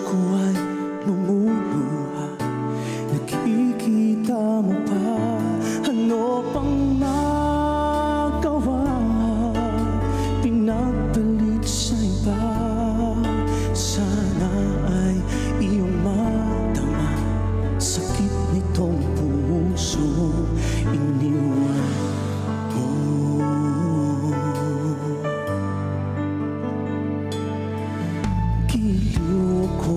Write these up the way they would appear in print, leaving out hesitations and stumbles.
ko ay lumuluha. Nakikita mo pa, ano pang magawa? Pinagpalit sa iba. Sana ay iyong madama, sakit nitong puso iniwan mo. Giliw ko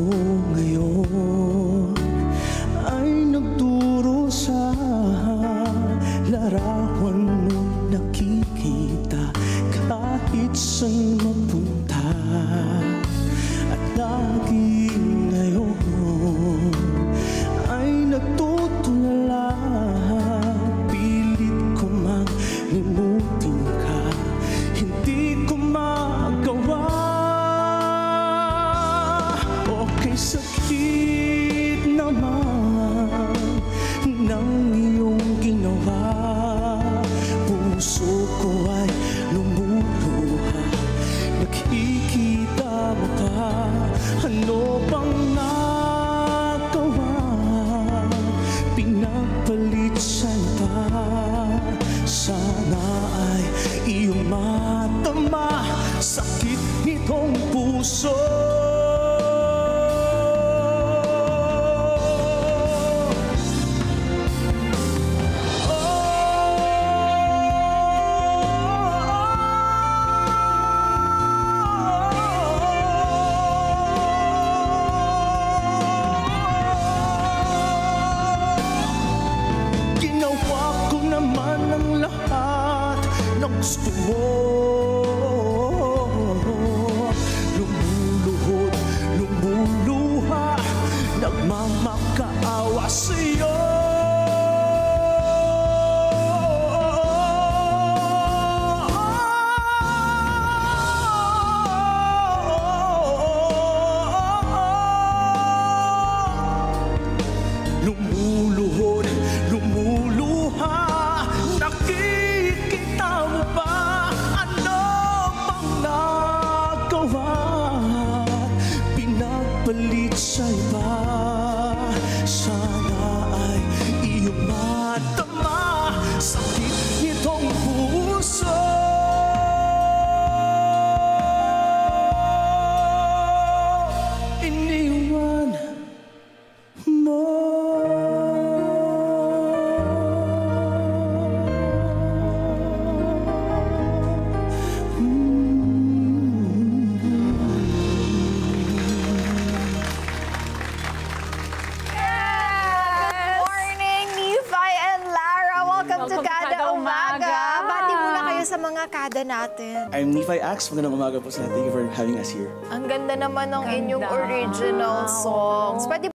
ngayon ay nagturo sa larawan mo'y nakikita kahit saan mapunta. At lagi ngayon ay nagtutulala, pilit ko mang limutin ka, hindi ko magawa. Okay, sakit naman ng iyong ginawa. Puso ko ay lumuluha. Nakikita mo pa, ano bang nagawa? Pinagpalit sa iba. Sana ay iyong matama, sakit nitong puso. Naman ang lahat ng gusto mo. Lumuluhod, lumuluha, nagmamakaawa sa'yo. Lumuluhod, lumuluha, nakikita mo ba, ano bang nagawa? Pinagpalit sa iba. Sana ay iyong matama, sakit nitong puso. Iniwan mo. Welcome to Kada Umaga. Bati muna kayo sa mga kada natin. I'm Nephi Ax. Magandang umaga po sa. Thank you for having us here. Ang ganda naman ng inyong original songs. Pwede